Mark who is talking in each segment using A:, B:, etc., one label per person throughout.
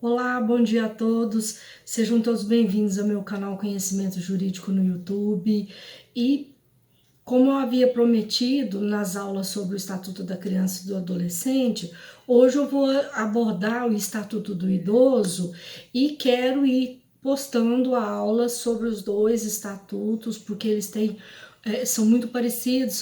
A: Olá, bom dia a todos. Sejam todos bem-vindos ao meu canal Conhecimento Jurídico no YouTube. E como eu havia prometido nas aulas sobre o Estatuto da Criança e do Adolescente, hoje eu vou abordar o Estatuto do Idoso e quero ir postando aulas sobre os dois estatutos, porque eles têm são muito parecidos,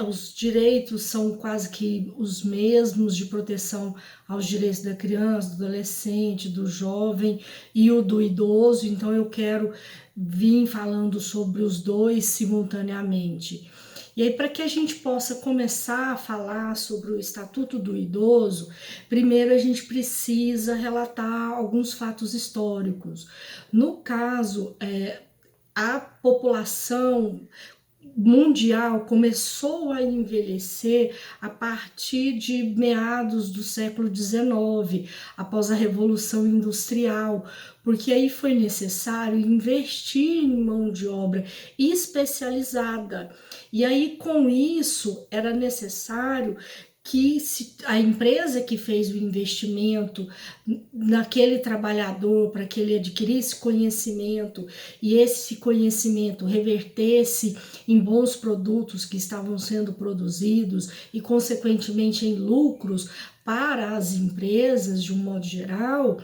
A: os direitos são quase que os mesmos de proteção aos direitos da criança, do adolescente, do jovem e o do idoso, então eu quero vir falando sobre os dois simultaneamente. E aí, para que a gente possa começar a falar sobre o Estatuto do Idoso, primeiro a gente precisa relatar alguns fatos históricos. No caso, a população mundial começou a envelhecer a partir de meados do século XIX, após a Revolução Industrial, porque aí foi necessário investir em mão de obra especializada. E aí, com isso, era necessário que a empresa que fez o investimento naquele trabalhador para que ele adquirisse conhecimento e esse conhecimento revertesse em bons produtos que estavam sendo produzidos e, consequentemente, em lucros para as empresas de um modo geral,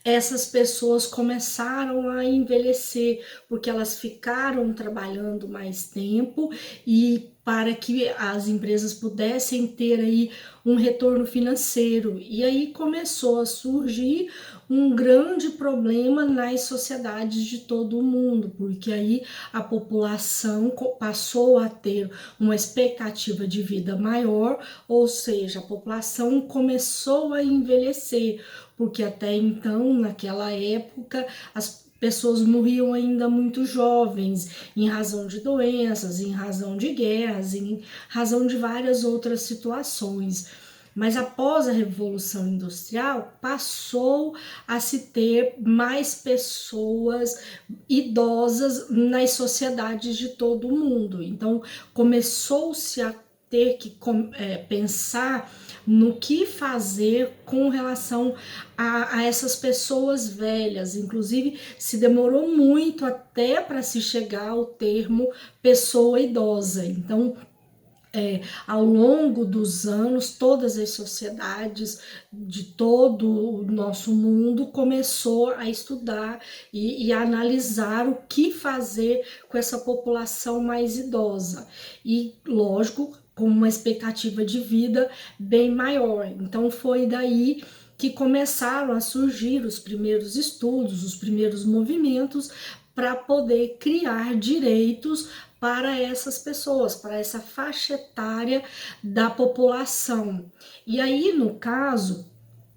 A: essas pessoas começaram a envelhecer, porque elas ficaram trabalhando mais tempo e para que as empresas pudessem ter aí um retorno financeiro. E aí começou a surgir um grande problema nas sociedades de todo o mundo, porque aí a população passou a ter uma expectativa de vida maior, ou seja, a população começou a envelhecer, porque até então, naquela época, as pessoas morriam ainda muito jovens, em razão de doenças, em razão de guerras, em razão de várias outras situações. Mas após a Revolução Industrial, passou a se ter mais pessoas idosas nas sociedades de todo o mundo. Então, começou-se a ter que pensar no que fazer com relação a essas pessoas velhas. Inclusive, se demorou muito até para se chegar ao termo pessoa idosa. Então, ao longo dos anos, todas as sociedades de todo o nosso mundo começou a estudar e a analisar o que fazer com essa população mais idosa. E, lógico, com uma expectativa de vida bem maior. Então, foi daí que começaram a surgir os primeiros estudos, os primeiros movimentos para poder criar direitos para essas pessoas, para essa faixa etária da população. E aí, no caso,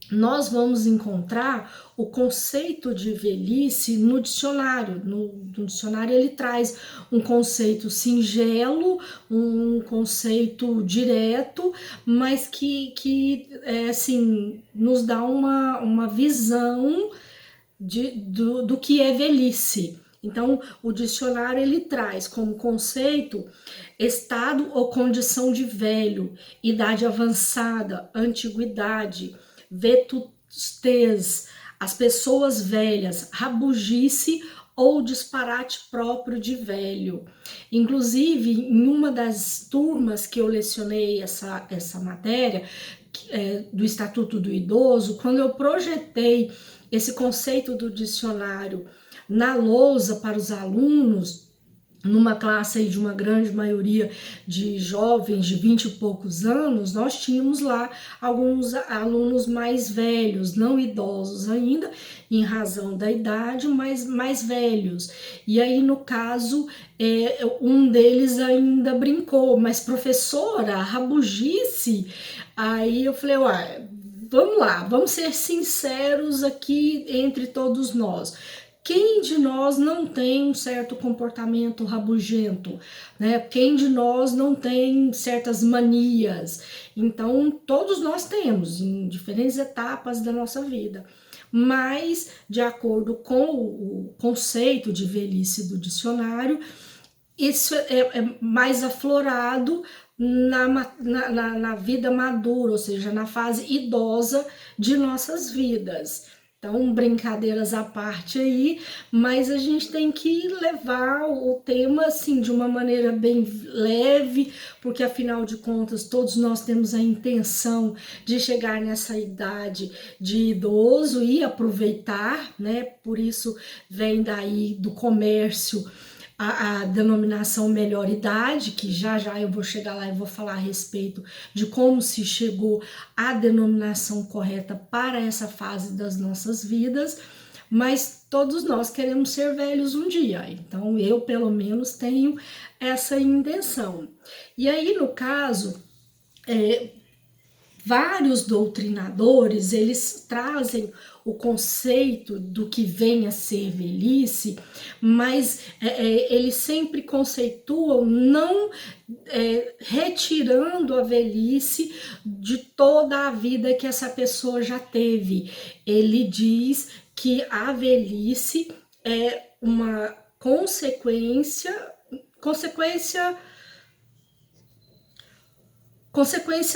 A: nós vamos encontrar o conceito de velhice no dicionário. No dicionário ele traz um conceito singelo, um conceito direto, mas que assim, nos dá uma visão do que é velhice. Então, o dicionário ele traz como conceito estado ou condição de velho, idade avançada, antiguidade, vetustez, as pessoas velhas, rabugice ou disparate próprio de velho. Inclusive, em uma das turmas que eu lecionei essa matéria, do Estatuto do Idoso, quando eu projetei esse conceito do dicionário na lousa para os alunos, numa classe aí de uma grande maioria de jovens de 20 e poucos anos, nós tínhamos lá alguns alunos mais velhos, não idosos ainda, em razão da idade, mas mais velhos. E aí, no caso, um deles ainda brincou, mas professora, rabugice. Aí eu falei, uai, vamos lá, vamos ser sinceros aqui entre todos nós. Quem de nós não tem um certo comportamento rabugento, né? Quem de nós não tem certas manias? Então, todos nós temos em diferentes etapas da nossa vida. Mas, de acordo com o conceito de velhice do dicionário, isso é mais aflorado na vida madura, ou seja, na fase idosa de nossas vidas. Então, brincadeiras à parte aí, mas a gente tem que levar o tema assim de uma maneira bem leve, porque afinal de contas todos nós temos a intenção de chegar nessa idade de idoso e aproveitar, né? Por isso vem daí do comércio a denominação melhor idade, que já já eu vou chegar lá e vou falar a respeito de como se chegou à denominação correta para essa fase das nossas vidas, mas todos nós queremos ser velhos um dia, então eu pelo menos tenho essa intenção. E aí, no caso, vários doutrinadores, eles trazem o conceito do que vem a ser velhice, mas eles sempre conceituam não retirando a velhice de toda a vida que essa pessoa já teve. Ele diz que a velhice é uma consequência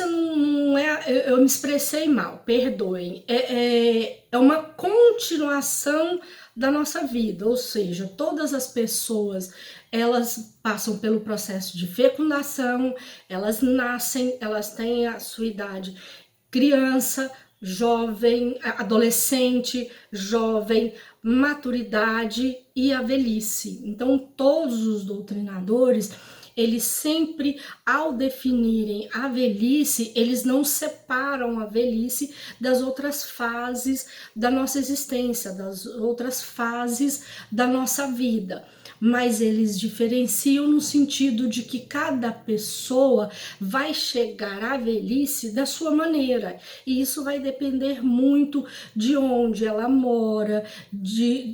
A: não é, eu me expressei mal, perdoem, é uma continuação da nossa vida, ou seja, todas as pessoas, elas passam pelo processo de fecundação, elas nascem, elas têm a sua idade, criança, jovem, adolescente, jovem, maturidade e a velhice. Então, todos os doutrinadores, eles sempre, ao definirem a velhice, eles não separam a velhice das outras fases da nossa existência, das outras fases da nossa vida. Mas eles diferenciam no sentido de que cada pessoa vai chegar à velhice da sua maneira, e isso vai depender muito de onde ela mora,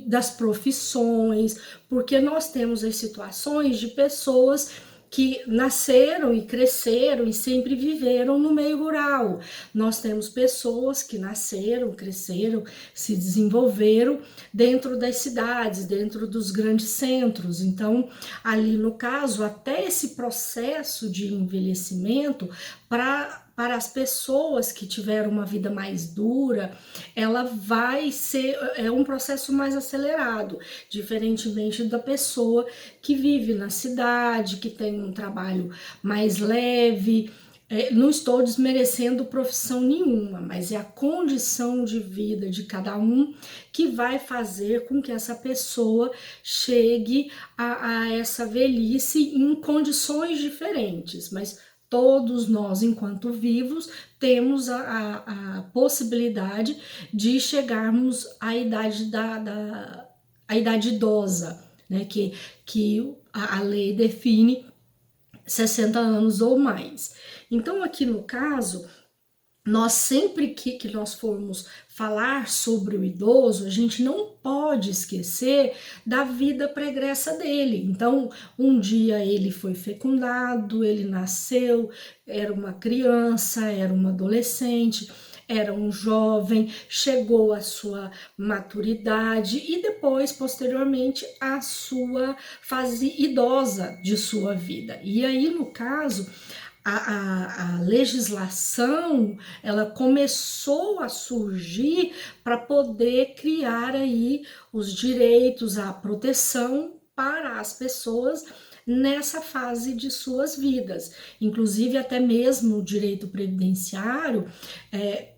A: das profissões, porque nós temos as situações de pessoas que nasceram e cresceram e sempre viveram no meio rural. Nós temos pessoas que nasceram, cresceram, se desenvolveram dentro das cidades, dentro dos grandes centros. Então, ali no caso, até esse processo de envelhecimento, para as pessoas que tiveram uma vida mais dura, ela vai ser um processo mais acelerado, diferentemente da pessoa que vive na cidade, que tem um trabalho mais leve. Não estou desmerecendo profissão nenhuma, mas é a condição de vida de cada um que vai fazer com que essa pessoa chegue a essa velhice em condições diferentes, mas todos nós, enquanto vivos, temos a possibilidade de chegarmos à idade a idade idosa, né? Que a lei define 60 anos ou mais. Então, aqui no caso, nós sempre que nós formos falar sobre o idoso, a gente não pode esquecer da vida pregressa dele. Então, um dia ele foi fecundado, ele nasceu, era uma criança, era uma adolescente, era um jovem, chegou à sua maturidade e depois, posteriormente, à sua fase idosa de sua vida. E aí, no caso, a legislação, ela começou a surgir para poder criar aí os direitos, a proteção para as pessoas nessa fase de suas vidas. Inclusive, até mesmo o direito previdenciário,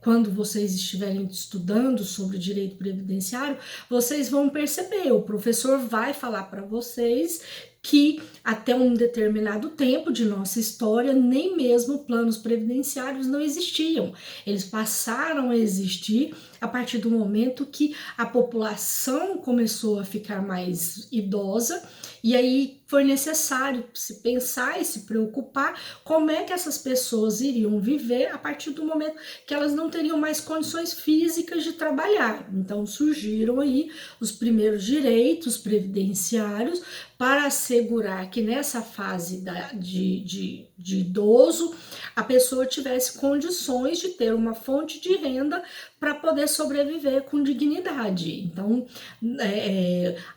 A: quando vocês estiverem estudando sobre o direito previdenciário, vocês vão perceber, o professor vai falar para vocês que até um determinado tempo de nossa história, nem mesmo planos previdenciários não existiam. Eles passaram a existir a partir do momento que a população começou a ficar mais idosa, e aí foi necessário se pensar e se preocupar como é que essas pessoas iriam viver a partir do momento que elas não teriam mais condições físicas de trabalhar. Então surgiram aí os primeiros direitos previdenciários para assegurar que nessa fase de idoso a pessoa tivesse condições de ter uma fonte de renda para poder sobreviver com dignidade. Então,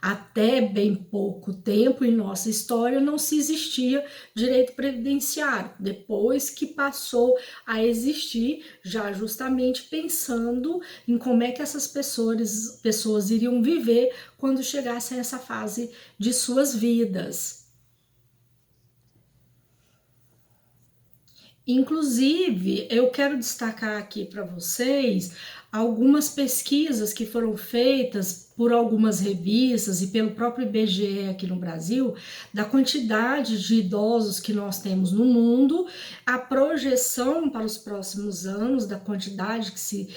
A: até bem pouco tempo em nossa história não se existia direito previdenciário. Depois que passou a existir, já justamente pensando em como é que essas pessoas iriam viver quando chegassem a essa fase de suas vidas. Inclusive, eu quero destacar aqui para vocês algumas pesquisas que foram feitas por algumas revistas e pelo próprio IBGE aqui no Brasil, da quantidade de idosos que nós temos no mundo, a projeção para os próximos anos da quantidade que se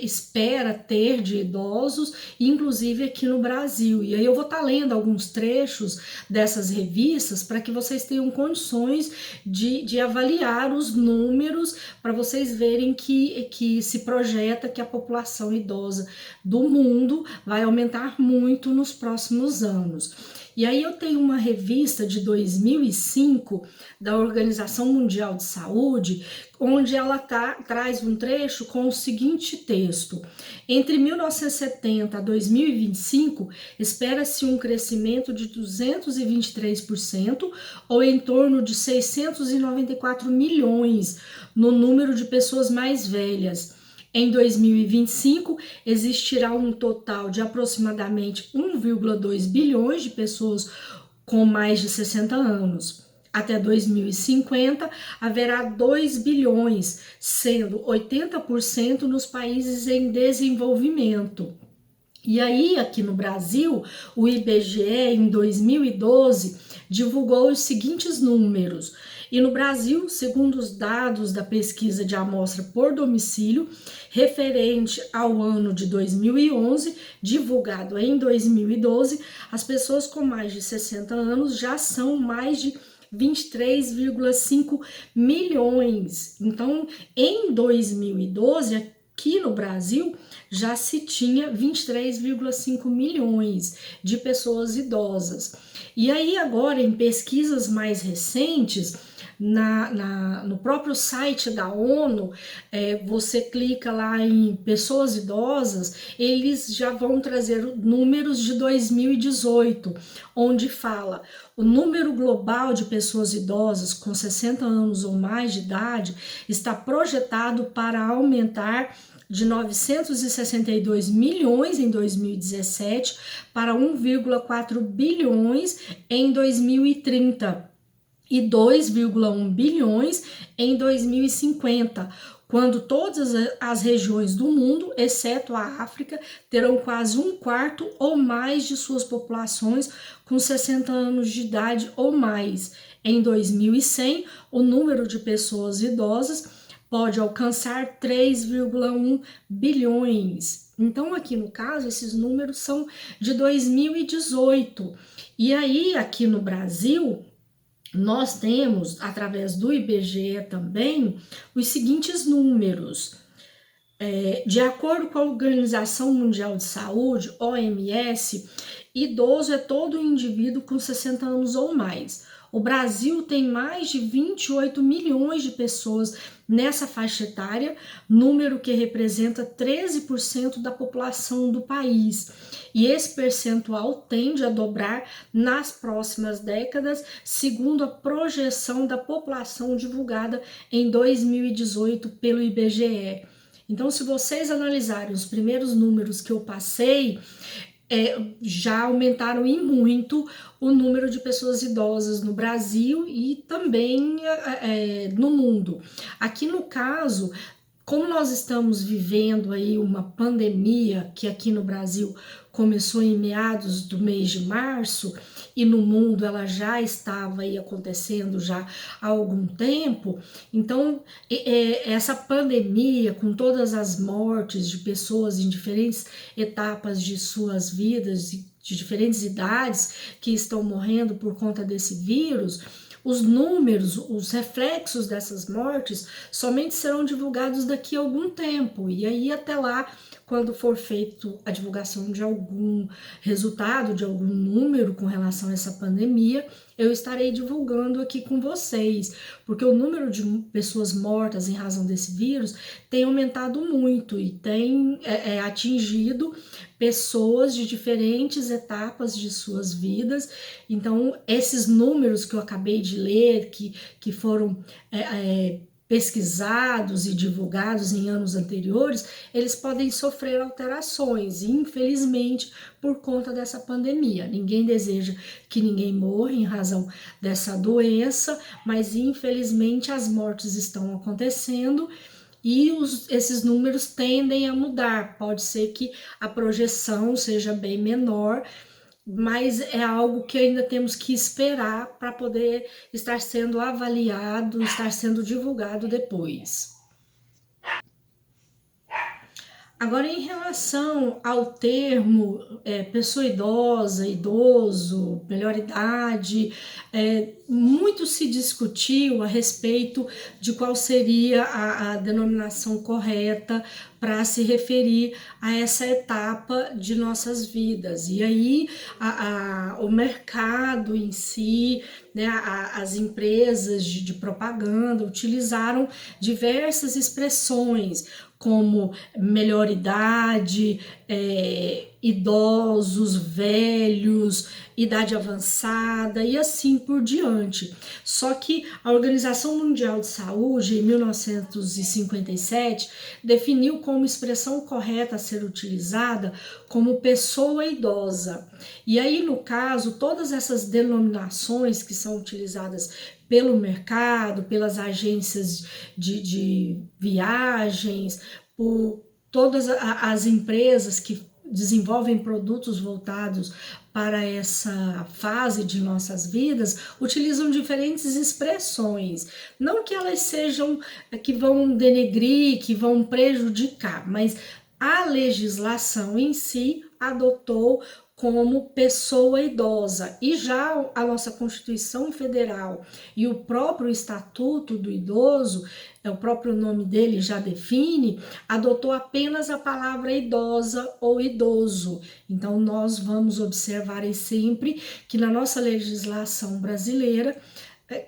A: espera ter de idosos, inclusive aqui no Brasil. E aí eu vou estar lendo alguns trechos dessas revistas para que vocês tenham condições de avaliar os números, para vocês verem que se projeta que a população idosa do mundo vai aumentar muito nos próximos anos. E aí eu tenho uma revista de 2005 da Organização Mundial de Saúde, onde ela traz um trecho com o seguinte texto: entre 1970 a 2025, espera-se um crescimento de 223%, ou em torno de 694 milhões no número de pessoas mais velhas. Em 2025, existirá um total de aproximadamente 1,2 bilhões de pessoas com mais de 60 anos. Até 2050, haverá 2 bilhões, sendo 80% nos países em desenvolvimento. E aí, aqui no Brasil, o IBGE, em 2012, divulgou os seguintes números. E no Brasil, segundo os dados da pesquisa de amostra por domicílio, referente ao ano de 2011, divulgado em 2012, as pessoas com mais de 60 anos já são mais de 23,5 milhões. Então, em 2012, aqui no Brasil, já se tinha 23,5 milhões de pessoas idosas. E aí, agora, em pesquisas mais recentes, no próprio site da ONU, você clica lá em pessoas idosas, eles já vão trazer números de 2018, onde fala o número global de pessoas idosas com 60 anos ou mais de idade está projetado para aumentar de 962 milhões em 2017 para 1,4 bilhões em 2030. E 2,1 bilhões em 2050, quando todas as regiões do mundo, exceto a África, terão quase um quarto ou mais de suas populações com 60 anos de idade ou mais. Em 2100, o número de pessoas idosas pode alcançar 3,1 bilhões. Então, aqui no caso, esses números são de 2018. E aí, aqui no Brasil, nós temos, através do IBGE também, os seguintes números. De acordo com a Organização Mundial de Saúde, OMS, idoso é todo indivíduo com 60 anos ou mais. O Brasil tem mais de 28 milhões de pessoas nessa faixa etária, número que representa 13% da população do país. E esse percentual tende a dobrar nas próximas décadas, segundo a projeção da população divulgada em 2018 pelo IBGE. Então, se vocês analisarem os primeiros números que eu passei, já aumentaram em muito o número de pessoas idosas no Brasil e também no mundo. Aqui no caso, como nós estamos vivendo aí uma pandemia que aqui no Brasil começou em meados do mês de março e no mundo ela já estava aí acontecendo já há algum tempo, então essa pandemia com todas as mortes de pessoas em diferentes etapas de suas vidas, de diferentes idades que estão morrendo por conta desse vírus, os números, os reflexos dessas mortes somente serão divulgados daqui a algum tempo, e aí até lá, quando for feito a divulgação de algum resultado, de algum número com relação a essa pandemia, eu estarei divulgando aqui com vocês, porque o número de pessoas mortas em razão desse vírus tem aumentado muito e tem atingido pessoas de diferentes etapas de suas vidas. Então, esses números que eu acabei de ler, que foram pesquisados e divulgados em anos anteriores, eles podem sofrer alterações, infelizmente, por conta dessa pandemia. Ninguém deseja que ninguém morra em razão dessa doença, mas infelizmente as mortes estão acontecendo e esses números tendem a mudar. Pode ser que a projeção seja bem menor, mas é algo que ainda temos que esperar para poder estar sendo avaliado, estar sendo divulgado depois. Agora, em relação ao termo pessoa idosa, idoso, melhor idade, muito se discutiu a respeito de qual seria a denominação correta para se referir a essa etapa de nossas vidas. E aí o mercado em si, né, as empresas de propaganda utilizaram diversas expressões, como melhor idade, idosos, velhos, idade avançada e assim por diante. Só que a Organização Mundial de Saúde, em 1957, definiu como expressão correta a ser utilizada como pessoa idosa. E aí, no caso, todas essas denominações que são utilizadas pelo mercado, pelas agências de viagens, por todas as empresas que desenvolvem produtos voltados para essa fase de nossas vidas, utilizam diferentes expressões. Não que elas sejam que vão denegrir, que vão prejudicar, mas a legislação em si adotou como pessoa idosa. E já a nossa Constituição Federal e o próprio Estatuto do Idoso, o próprio nome dele já define, adotou apenas a palavra idosa ou idoso. Então, nós vamos observar sempre que na nossa legislação brasileira,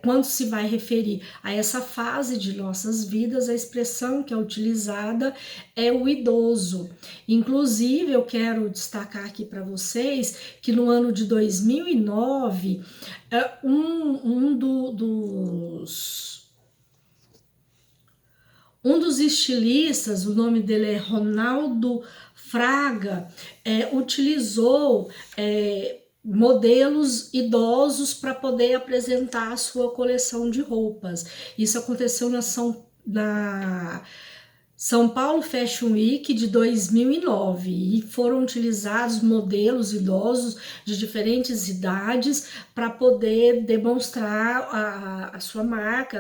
A: quando se vai referir a essa fase de nossas vidas, a expressão que é utilizada é o idoso. Inclusive, eu quero destacar aqui para vocês que no ano de 2009, um dos estilistas, o nome dele é Ronaldo Fraga, utilizou modelos idosos para poder apresentar a sua coleção de roupas. Isso aconteceu na São Paulo Fashion Week de 2009 e foram utilizados modelos idosos de diferentes idades para poder demonstrar a sua marca,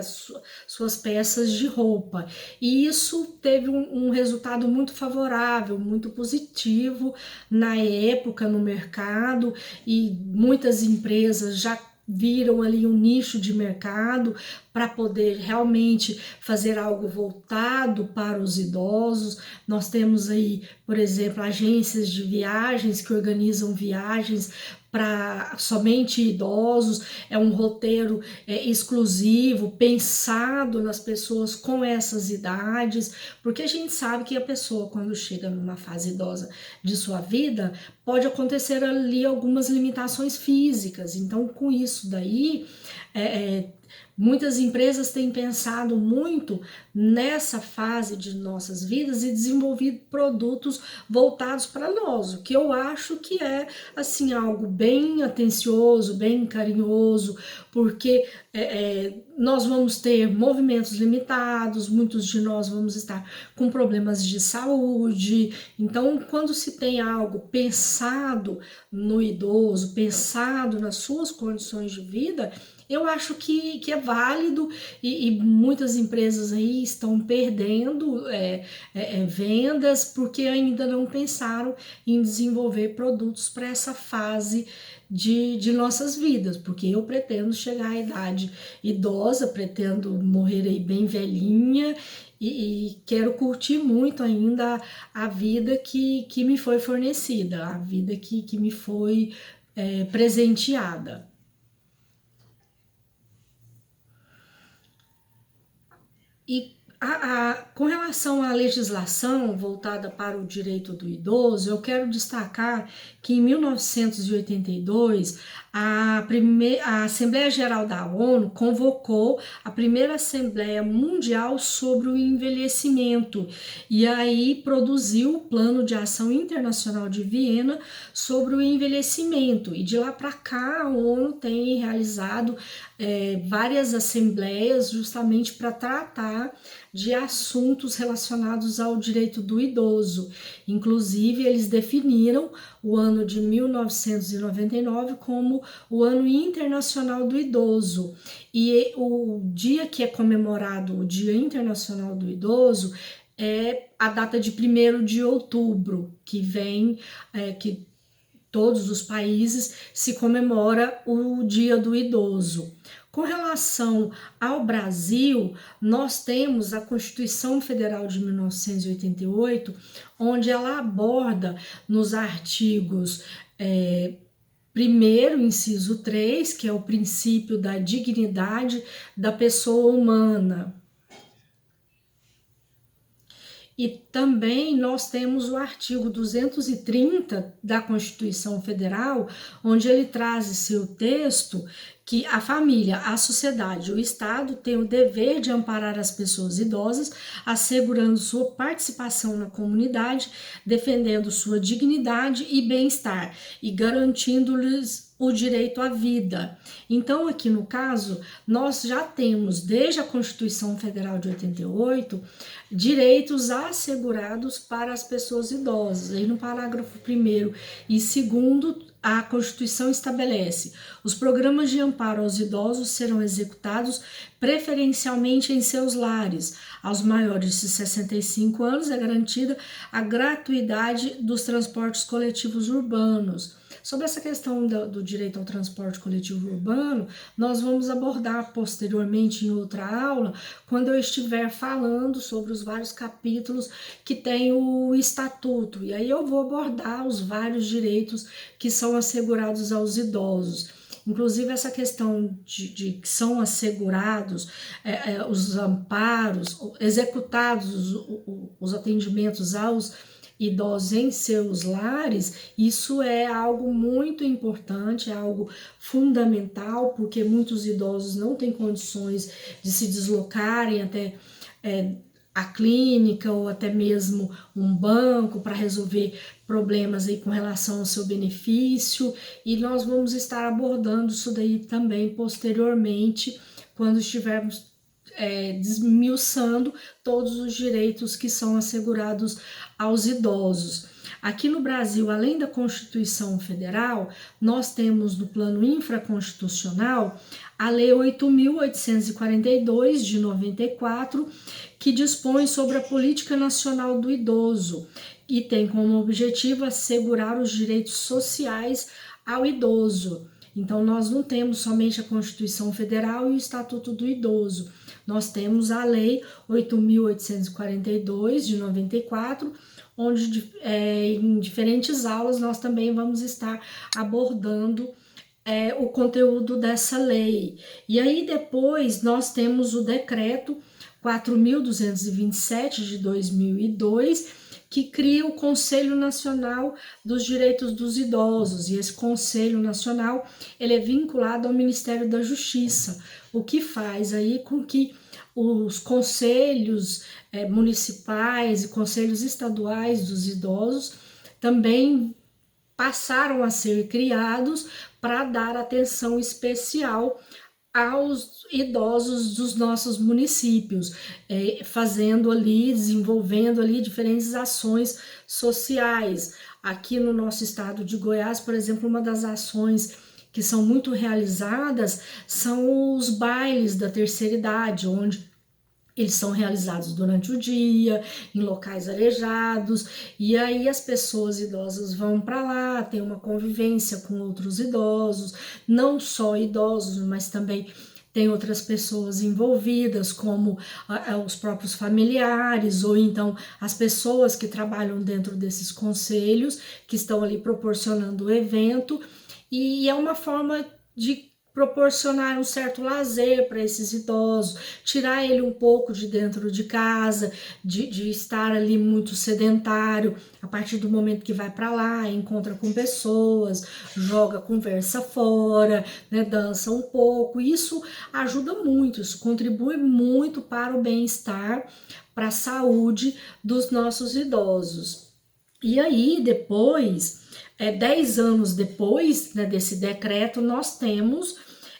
A: suas peças de roupa. E isso teve um resultado muito favorável, muito positivo na época no mercado, e muitas empresas já viram ali um nicho de mercado para poder realmente fazer algo voltado para os idosos. Nós temos aí, por exemplo, agências de viagens que organizam viagens para somente idosos, é um roteiro exclusivo, pensado nas pessoas com essas idades, porque a gente sabe que a pessoa, quando chega numa fase idosa de sua vida, pode acontecer ali algumas limitações físicas. Então, com isso daí, muitas empresas têm pensado muito nessa fase de nossas vidas e desenvolvido produtos voltados para nós, o que eu acho que é assim algo bem atencioso, bem carinhoso, porque nós vamos ter movimentos limitados, muitos de nós vamos estar com problemas de saúde. Então, quando se tem algo pensado no idoso, pensado nas suas condições de vida, eu acho que é válido, e muitas empresas aí estão perdendo vendas porque ainda não pensaram em desenvolver produtos para essa fase de nossas vidas, porque eu pretendo chegar à idade idosa, pretendo morrer aí bem velhinha e quero curtir muito ainda a vida que me foi fornecida, a vida que me foi presenteada. E com relação à legislação voltada para o direito do idoso, eu quero destacar que em 1982 a Assembleia Geral da ONU convocou a primeira Assembleia Mundial sobre o Envelhecimento e aí produziu o Plano de Ação Internacional de Viena sobre o envelhecimento. E de lá para cá a ONU tem realizado várias assembleias justamente para tratar de assuntos relacionados ao direito do idoso. Inclusive, eles definiram o ano de 1999 como o Ano Internacional do Idoso. E o dia que é comemorado, o Dia Internacional do Idoso, é a data de 1º de outubro, que vem, que todos os países se comemora o Dia do Idoso. Com relação ao Brasil, nós temos a Constituição Federal de 1988, onde ela aborda nos artigos primeiro, inciso 3, que é o princípio da dignidade da pessoa humana. E também nós temos o artigo 230 da Constituição Federal, onde ele traz em seu texto que a família, a sociedade, o Estado tem o dever de amparar as pessoas idosas, assegurando sua participação na comunidade, defendendo sua dignidade e bem-estar e garantindo-lhes o direito à vida. Então, aqui no caso, nós já temos, desde a Constituição Federal de 88, direitos assegurados para as pessoas idosas. Aí no parágrafo 1º e 2º, a Constituição estabelece: os programas de amparo aos idosos serão executados preferencialmente em seus lares. Aos maiores de 65 anos é garantida a gratuidade dos transportes coletivos urbanos. Sobre essa questão do direito ao transporte coletivo urbano, nós vamos abordar posteriormente em outra aula, quando eu estiver falando sobre os vários capítulos que tem o Estatuto. E aí eu vou abordar os vários direitos que são assegurados aos idosos. Inclusive essa questão de que são assegurados os amparos, executados os atendimentos aos idosos em seus lares, isso é algo muito importante, é algo fundamental, porque muitos idosos não têm condições de se deslocarem até a clínica ou até mesmo um banco para resolver problemas aí com relação ao seu benefício, e nós vamos estar abordando isso daí também posteriormente, quando estivermos desmiuçando todos os direitos que são assegurados aos idosos. Aqui no Brasil, além da Constituição Federal, nós temos no plano infraconstitucional a Lei 8.842 de 94, que dispõe sobre a Política Nacional do Idoso e tem como objetivo assegurar os direitos sociais ao idoso. Então, nós não temos somente a Constituição Federal e o Estatuto do Idoso. Nós temos a Lei 8.842 de 94, onde em diferentes aulas nós também vamos estar abordando o conteúdo dessa lei. E aí depois nós temos o Decreto 4.227 de 2002, que cria o Conselho Nacional dos Direitos dos Idosos, e esse Conselho Nacional ele é vinculado ao Ministério da Justiça, o que faz aí com que os conselhos municipais e conselhos estaduais dos idosos também passaram a ser criados para dar atenção especial aos idosos dos nossos municípios, fazendo ali, desenvolvendo ali diferentes ações sociais. Aqui no nosso estado de Goiás, por exemplo, uma das ações que são muito realizadas são os bailes da terceira idade, onde Eles são realizados durante o dia, em locais arejados, e aí as pessoas idosas vão para lá, tem uma convivência com outros idosos, não só idosos, mas também tem outras pessoas envolvidas, como os próprios familiares, ou então as pessoas que trabalham dentro desses conselhos, que estão ali proporcionando o evento, e é uma forma de proporcionar um certo lazer para esses idosos, tirar ele um pouco de dentro de casa, de estar ali muito sedentário. A partir do momento que vai para lá, encontra com pessoas, joga conversa fora, né, dança um pouco. Isso ajuda muito, isso contribui muito para o bem-estar, para a saúde dos nossos idosos. E aí, depois, 10 anos depois, né, desse decreto, nós temos,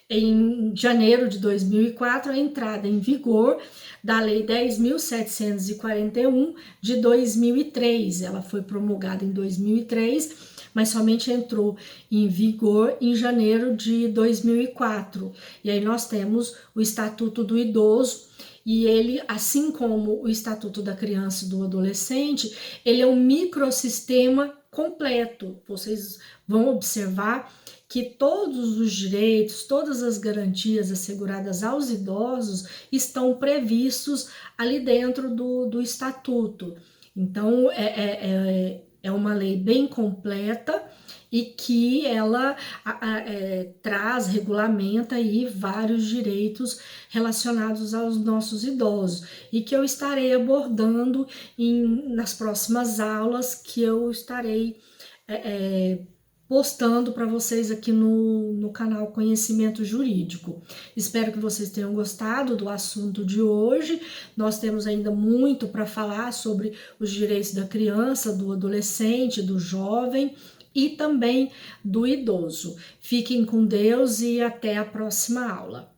A: em janeiro de 2004, a entrada em vigor da Lei 10.741 de 2003. Ela foi promulgada em 2003, mas somente entrou em vigor em janeiro de 2004. E aí nós temos o Estatuto do Idoso, e ele, assim como o Estatuto da Criança e do Adolescente, ele é um microsistema completo. Vocês vão observar que todos os direitos, todas as garantias asseguradas aos idosos estão previstos ali dentro do Estatuto. Então, é uma lei bem completa e que ela traz, regulamenta aí vários direitos relacionados aos nossos idosos, e que eu estarei abordando nas próximas aulas, que eu estarei postando para vocês aqui no canal Conhecimento Jurídico. Espero que vocês tenham gostado do assunto de hoje. Nós temos ainda muito para falar sobre os direitos da criança, do adolescente, do jovem e também do idoso. Fiquem com Deus e até a próxima aula.